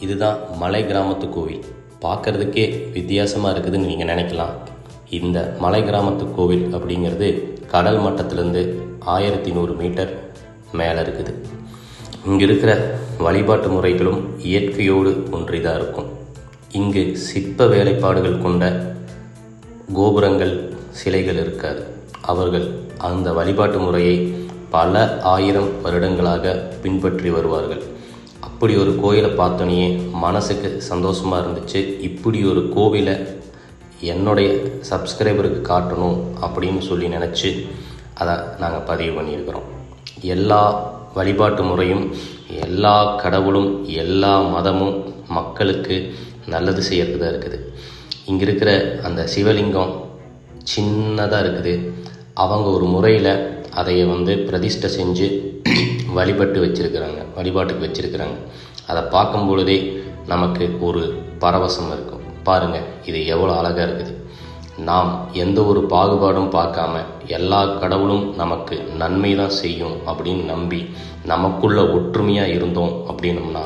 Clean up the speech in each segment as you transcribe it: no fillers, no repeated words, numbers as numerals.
இதுதான் மலை கிராமத்து கோவில். பார்க்குறதுக்கே வித்தியாசமாக இருக்குதுன்னு நீங்கள் நினைக்கலாம். இந்த மலை கிராமத்து கோவில் அப்படிங்கிறது கடல் மட்டத்திலேருந்து 1100 மீட்டர் மேலே இருக்குது. இங்கே இருக்கிற வழிபாட்டு முறைகளும் இயற்கையோடு ஒன்றிதான் இருக்கும். இங்கு சிற்ப வேலைப்பாடுகள் கொண்ட கோபுரங்கள், சிலைகள் இருக்காது. அவர்கள் அந்த வழிபாட்டு முறையை பல ஆயிரம் வருடங்களாக பின்பற்றி வருவார்கள். அப்படி ஒரு கோயிலை பார்த்தோன்னே மனசுக்கு சந்தோஷமாக இருந்துச்சு. இப்படி ஒரு கோவிலை என்னுடைய சப்ஸ்கிரைபருக்கு காட்டணும் அப்படின்னு சொல்லி நினச்சி அதை நாங்கள் பதிவு பண்ணியிருக்கிறோம். எல்லா வழிபாட்டு முறையும், எல்லா கடவுளும், எல்லா மதமும் மக்களுக்கு நல்லது செய்யறது தான் இருக்குது. இங்கே இருக்கிற அந்த சிவலிங்கம் சின்னதாக இருக்குது. அவங்க ஒரு முறையில் அதையை பிரதிஷ்டை செஞ்சு வழிபாட்டுக்கு வச்சுருக்கிறாங்க. அதை பார்க்கும் பொழுதே நமக்கு ஒரு பரவசம் இருக்கும். பாருங்கள், இது எவ்வளோ அழகாக இருக்குது. நாம் எந்த ஒரு பாகுபாடும் பார்க்காம எல்லா கடவுளும் நமக்கு நன்மை தான் செய்யும் அப்படின்னு நம்பி நமக்குள்ள ஒற்றுமையாக இருந்தோம் அப்படின்னம்னா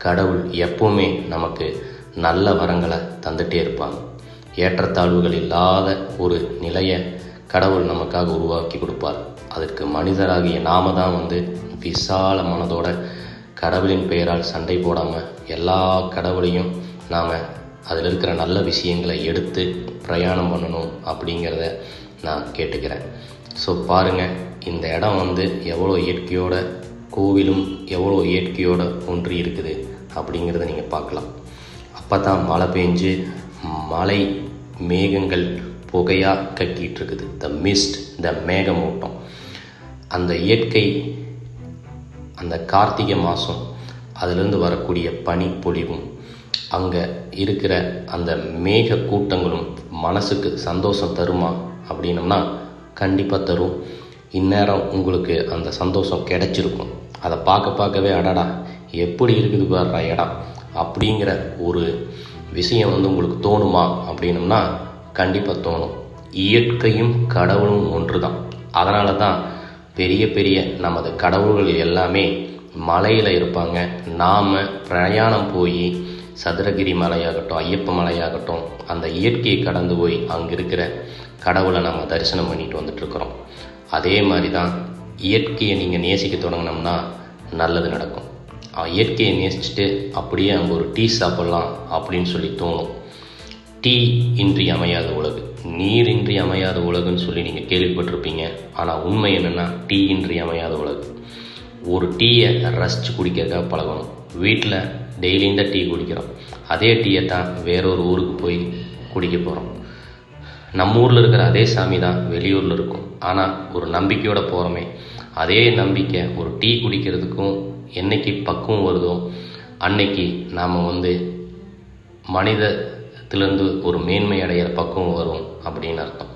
கடவுள் எப்பவுமே நமக்கு நல்ல வரங்களை தந்துகிட்டே இருப்பாங்க. ஏற்றத்தாழ்வுகள் இல்லாத ஒரு நிலையை கடவுள் நமக்காக உருவாக்கி கொடுப்பார். அதற்கு மனிதராகிய நாம தான் விசால மனதோட கடவுளின் பெயரால் சண்டை போடாமல் எல்லா கடவுளையும் நாம் அதில் இருக்கிற நல்ல விஷயங்களை எடுத்து பிரயாணம் பண்ணணும் அப்படிங்கிறத நான் கேட்டுக்கிறேன். ஸோ பாருங்கள், இந்த இடம் எவ்வளோ இயற்கையோட, கோவிலும் எவ்வளோ இயற்கையோட ஒன்றி இருக்குது அப்படிங்கிறத நீங்கள் பார்க்கலாம். அப்போ தான் மழை பெஞ்சு மலை மேகங்கள் புகையாக கக்கிட்டு இருக்குது. த மிஸ்ட், த மேகமூட்டம், அந்த இயற்கை, அந்த கார்த்திகை மாதம் அதிலிருந்து வரக்கூடிய பனி பொழிவும், அங்கே இருக்கிற அந்த மேக கூட்டங்களும் மனசுக்கு சந்தோஷம் தருமா அப்படின்னம்னா கண்டிப்பாக தரும். இந்நேரம் உங்களுக்கு அந்த சந்தோஷம் கிடைச்சிருக்கும். அதை பார்க்கவே அடடா எப்படி இருக்குது பாடுற இடம் அப்படிங்கிற ஒரு விஷயம் உங்களுக்கு தோணுமா அப்படின்னம்னா கண்டிப்பாக தோணும். இயற்கையும் கடவுளும் ஒன்று தான். அதனால தான் பெரிய பெரிய நமது கடவுள்கள் எல்லாமே மலையில் இருப்பாங்க. நாம் பிரயாணம் போய் சதுரகிரி மலையாகட்டும், ஐயப்ப மலையாகட்டும், அந்த இயற்கையை கடந்து போய் அங்கே இருக்கிற கடவுளை நம்ம தரிசனம் பண்ணிட்டு வந்துட்டுருக்குறோம். அதே மாதிரி தான் இயற்கையை நீங்கள் நேசிக்க தொடங்கினோம்னா நல்லது நடக்கும். இயற்கையை நேசிச்சுட்டு அப்படியே அங்கே ஒரு டீ சாப்பிட்லாம் அப்படின்னு சொல்லி தோணும். டீ இன்றி அமையாத உலகு, நீர் இன்றி அமையாத உலகுன்னு சொல்லி நீங்கள் கேள்விப்பட்டிருப்பீங்க. ஆனால் உண்மை என்னென்னா டீ இன்றி அமையாத உலகு. ஒரு டீயை ரசித்து குடிக்கிறதுக்காக பழகணும். வீட்டில் டெய்லியும் தான் டீ குடிக்கிறோம். அதே டீயை தான் வேறொரு ஊருக்கு போய் குடிக்க போகிறோம். நம்ம ஊரில் இருக்கிற அதே சாமி தான் வெளியூரில் இருக்கும். ஆனால் ஒரு நம்பிக்கையோடு போகிறோமே, அதே நம்பிக்கை ஒரு டீ குடிக்கிறதுக்கும் என்னைக்கு பக்குவம் வருதோ அன்னைக்கு நாம் மனிதத்திலேருந்து ஒரு மேன்மை அடைகிற பக்குவம் வரும் அப்படின்னு அர்த்தம்.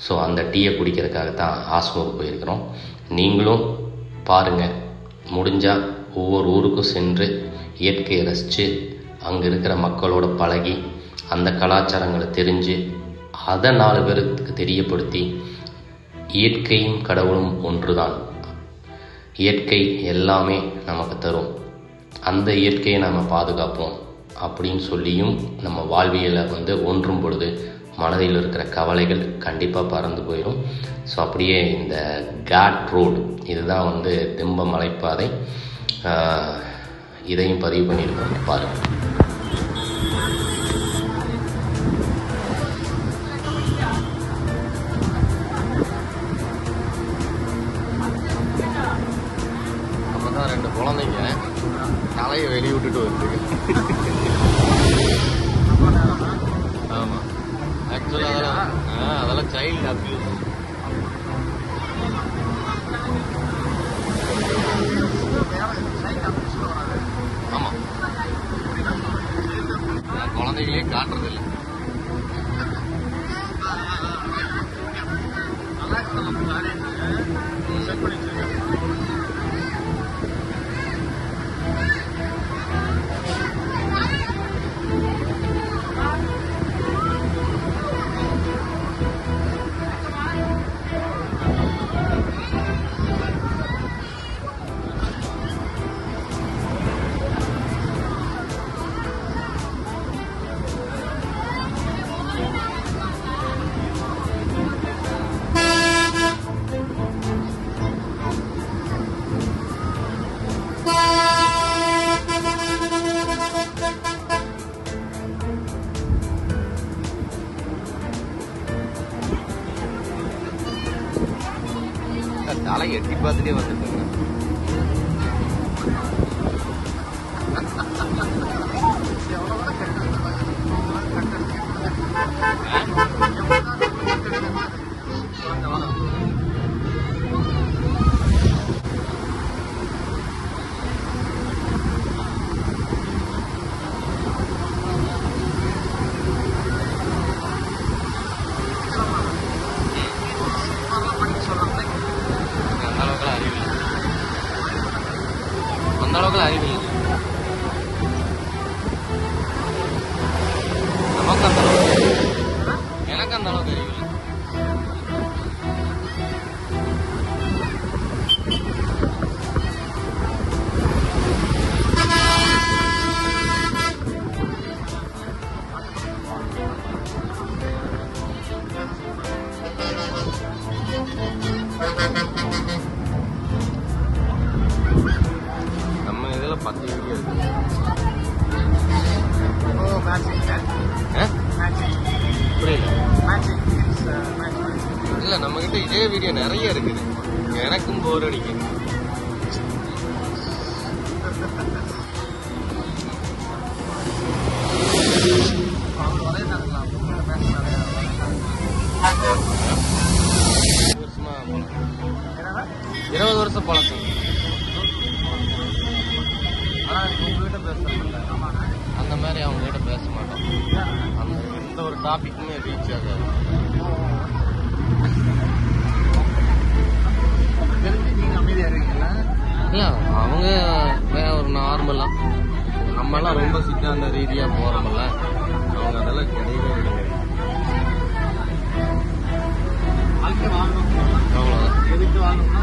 ஸோ அந்த டீயை குடிக்கிறதுக்காகத்தான் ஆஸ்மோக்கு போயிருக்கிறோம். நீங்களும் பாருங்கள், முடிஞ்சால் ஒவ்வொரு ஊருக்கும் சென்று இயற்கையை ரசித்து அங்கே இருக்கிற மக்களோட பழகி அந்த கலாச்சாரங்களை தெரிஞ்சு அதை 4 பேருக்கு தெரியப்படுத்தி இயற்கையும் கடவுளும் ஒன்று தான், இயற்கை எல்லாமே நமக்கு தரும், அந்த இயற்கையை நாம் பாதுகாப்போம் அப்படின்னு சொல்லியும் நம்ம வாழ்வியலை ஒன்றும் பொழுது மனதில் இருக்கிற கவலைகள் கண்டிப்பாக பறந்து போயிடும். ஸோ அப்படியே இந்த காட் ரோடு இதுதான் திம்ப மலைப்பாதை. இதையும் பதிவு பண்ணியிருக்கோம், பாருங்கள். நம்ம தான் 2 குழந்தைங்க தலையை வெளியே விட்டுட்டு வருது. ஆமாம், ஆக்சுவலாக அதெல்லாம் சைல்டு அப்யூஸ். ஆமாம், குழந்தைகளே காட்டுறதில்லை. மலை எட்டி பார்த்துட்டே வந்துட்டேங்க. அந்த அளவுக்குலாம் அறிவில்லை. நமக்கு அந்த அளவுக்கு, எனக்கு அந்த அளவுக்கு அறிவில்லை. நம்ம இதில் 10 வீடியோ இருக்கு. புரியல. இல்லை, நம்மகிட்ட இதே வீடியோ நிறைய இருக்குது. எனக்கும் போர் அடிக்கும். வருஷமா 20 வருஷம் பழக்கம். அந்த மாதிரி அவங்ககிட்ட பேச மாட்டோம். அந்த எந்த ஒரு டாபிக்குமே ரீச் ஆகாது. இல்லை, அவங்க ஒரு நார்மலா, நம்மலாம் ரொம்ப சித்தாந்த ரீதியா போறோம்ல, அவங்க அதெல்லாம் கிடையவே கிடையாது. அவ்வளோதான். எதுக்கு வாங்கணும்னா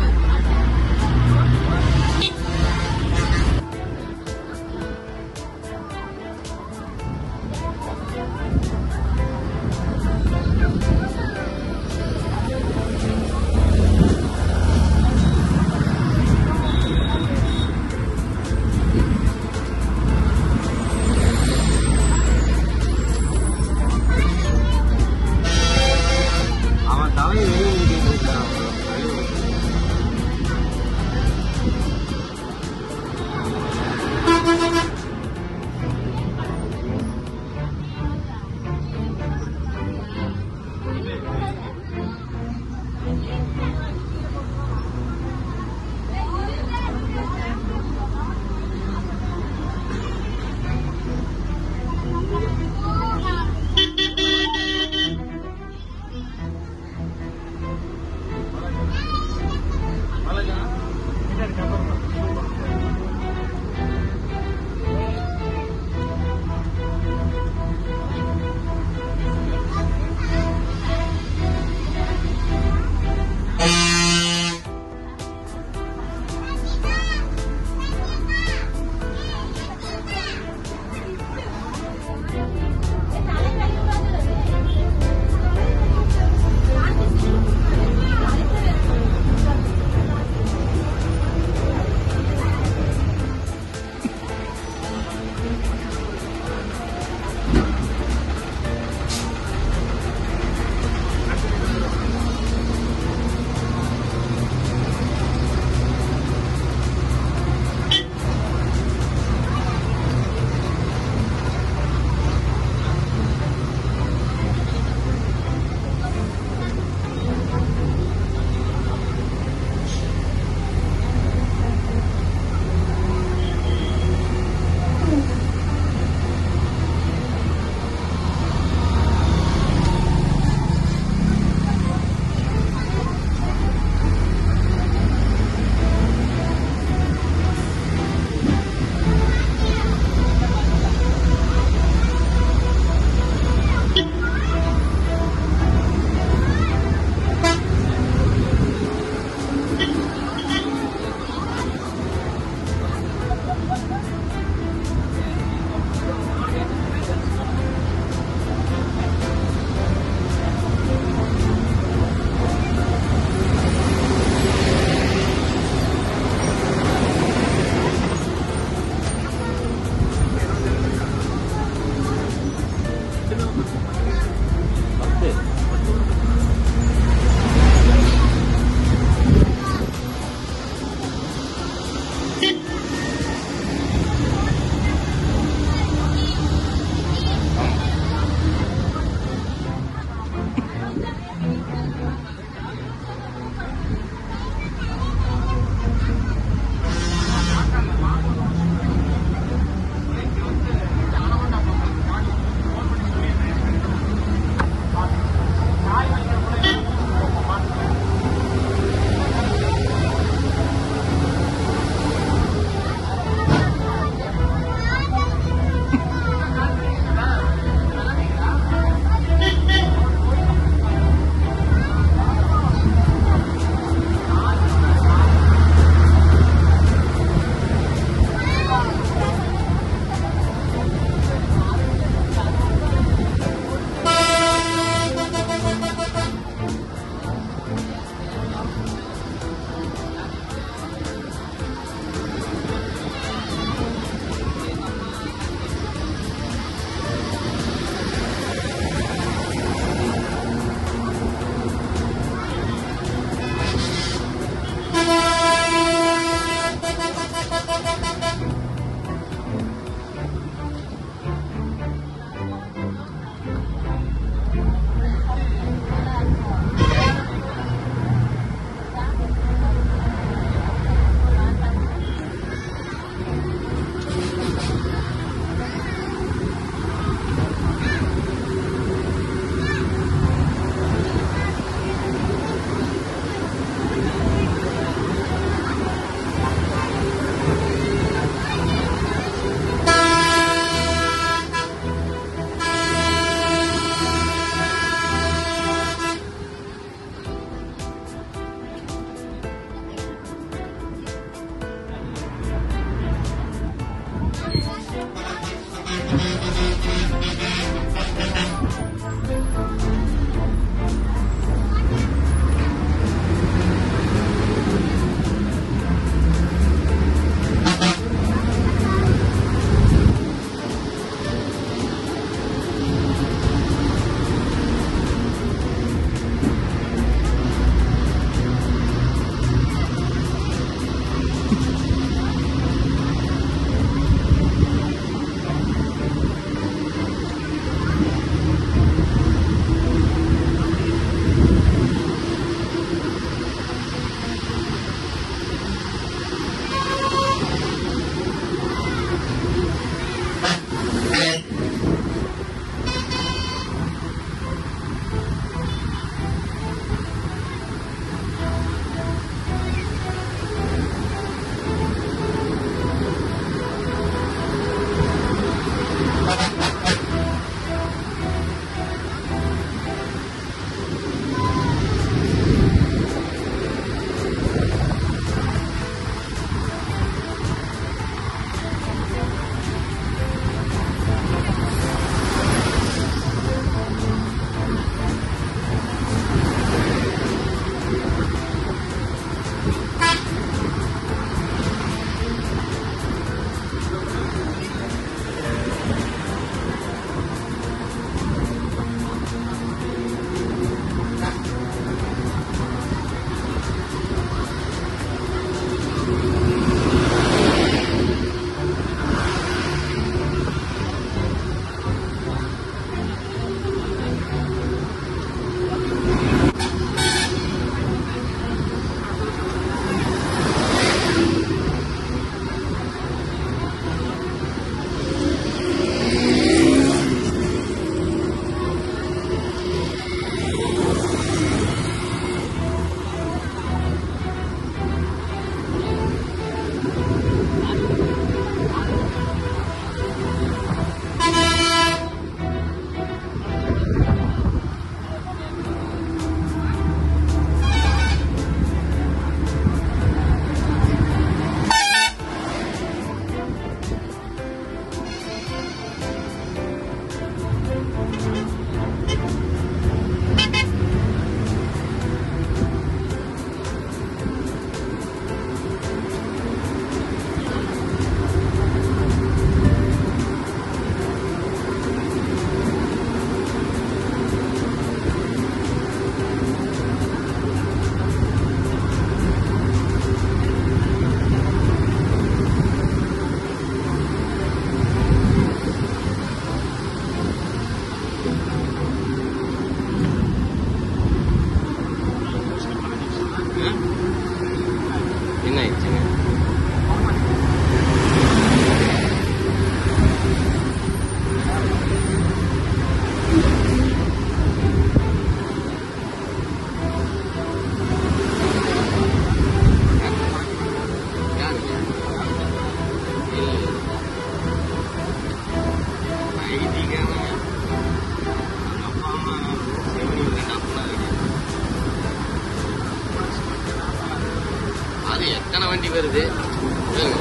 இருக்குது,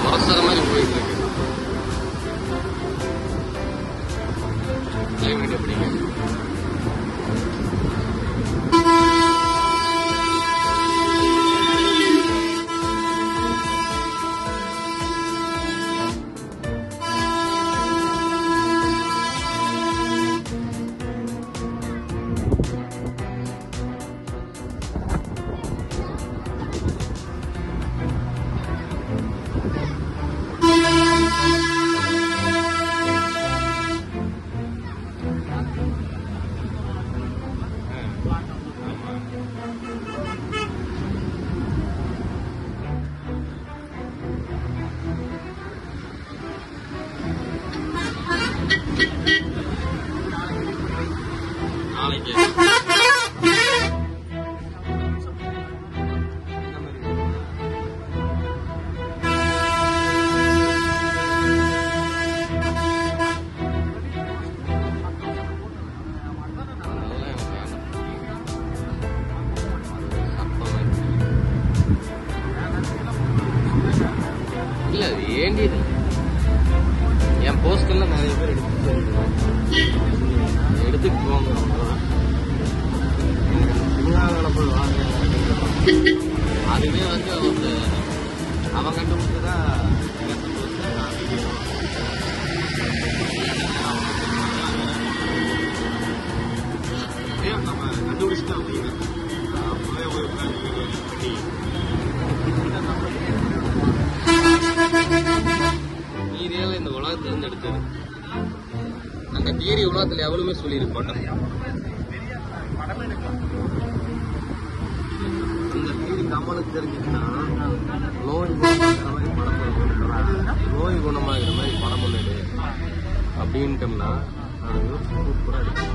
முரசர மாதிரி போயிட்டு இருக்கு. கிளைமேட் எப்படிங்க? நாளைக்கு இல்ல ஏண்டியது என் போஸ்டெல்லாம் நிறைய பேர் எடுத்துட்டு போவாங்க. அதுவே வந்து அவன் கண்டுபிடிச்சதான் நம்ம கண்டுபிடிச்சிட்டோம் அப்படின்னா நீதியால இந்த உலகத்துல இருந்து எடுத்தது. அந்த தியரி உலகத்துல எவ்வளவுமே சொல்லியிருப்பாங்க. இந்த தியரி நம்மளுக்கு தெரிஞ்சுன்னா நோய் குணமாகிற மாதிரி படம் பண்ணுது அப்படின்ட்டோம்னா அது சூப்பரா இருக்கு.